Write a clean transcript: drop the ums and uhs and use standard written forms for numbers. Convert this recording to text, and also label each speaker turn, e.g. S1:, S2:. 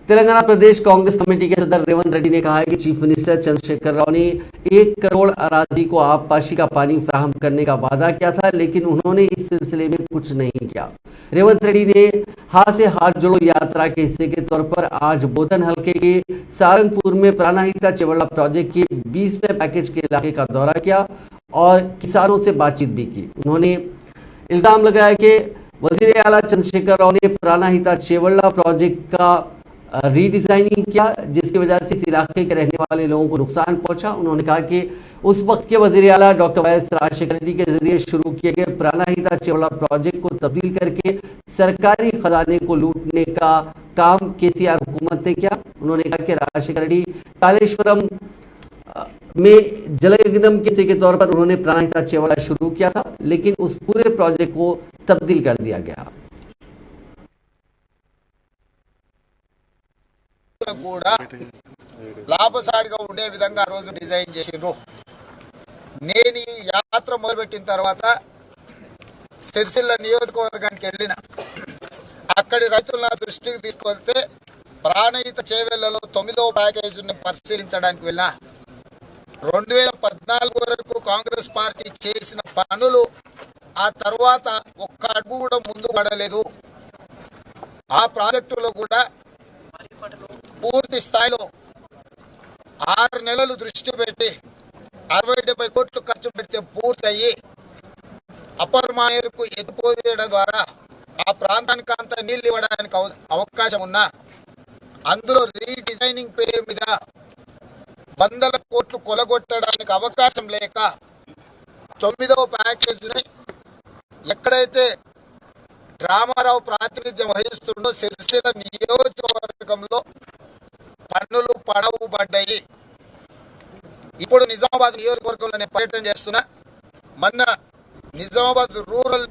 S1: तेलंगाना प्रदेश Congress committee के सदर रेवंत रेड्डी ने कहा है कि चीफ मिनिस्टर चंद्रशेखर राव ने 1 करोड़ अराजी को आबपाशी का पानी फराहम करने का वादा किया था, लेकिन उन्होंने इस सिलसिले में कुछ नहीं किया। रेवंत रेड्डी ने हाथ से हाथ जोड़ो यात्रा के हिस्से के तौर पर आज बोधन हल्के के सारंगपुर में प्राणहिता चेवड़ा प्रोजेक्ट के 20वें पैकेज के इलाके का दौरा किया और किसानों से बातचीत भी की। उन्होंने इल्जाम लगाया कि वजीर आला चंद्रशेखर राव ने प्राणहिता चेवड़ा प्रोजेक्ट का रीडिजाइनिंग किया, जिसकी वजह से इस इलाके के रहने वाले लोगों को नुकसान पहुंचा। उन्होंने कहा कि उस वक्त के वजीर आला डॉक्टर वाई.एस. राजशेखर रेड्डी के जरिए शुरू किए गए प्राणहिता चेवड़ा प्रोजेक्ट को तब्दील करके सरकारी खजाने को लूटने का काम केसीआर हुकूमत ने किया। उन्होंने कहा कि राजशेखर रेड्डी कालेश्वरम में जलयज्ञम किसी के तौर पर उन्होंने प्राणहिता चेवड़ा शुरू किया था, लेकिन उस पूरे प्रोजेक्ट को तब्दील कर दिया गया।
S2: కూడా లాభసాటిగా ఉండే విధంగా రోజు డిజైన్ చేసిండ్రు। నేను ఈ యాత్ర మొదలుపెట్టిన తర్వాత సిరిసిల్ల నియోజకవర్గానికి వెళ్ళిన అక్కడి రైతుల దృష్టికి తీసుకెళ్తే ప్రాణహిత చేవెళ్లలో 9వ ప్యాకేజీని పరిశీలించడానికి వెళ్ళిన 2014 వరకు కాంగ్రెస్ పార్టీ చేసిన పనులు ఆ తర్వాత ఒక్క అడుగు కూడా ముందు పడలేదు। ఆ ప్రాజెక్టులో కూడా పూర్తి స్థాయిలో 6 నెలలు దృష్టి పెట్టి 60-70 కోట్లు ఖర్చు పెడితే పూర్తయ్యి అప్పర్ మాయర్కు ఎత్తిపోయడం ద్వారా ఆ ప్రాంతానికి అంతా నీళ్ళు ఇవ్వడానికి అవకాశం ఉన్నా అందులో రీడిజైనింగ్ పేరు మీద వందల కోట్లు కొలగొట్టడానికి అవకాశం లేక 9వ ప్యాకేజీని ఎక్కడైతే రామారావు ప్రాతినిధ్యం వహిస్తుండో సిరిసిల్ల నియోజకవర్గంలో పన్నులు పడవు పడ్డాయి। ఇప్పుడు నిజామాబాద్ నియోజకవర్గంలో నేను పర్యటన చేస్తున్నా। మొన్న నిజామాబాద్ రూరల్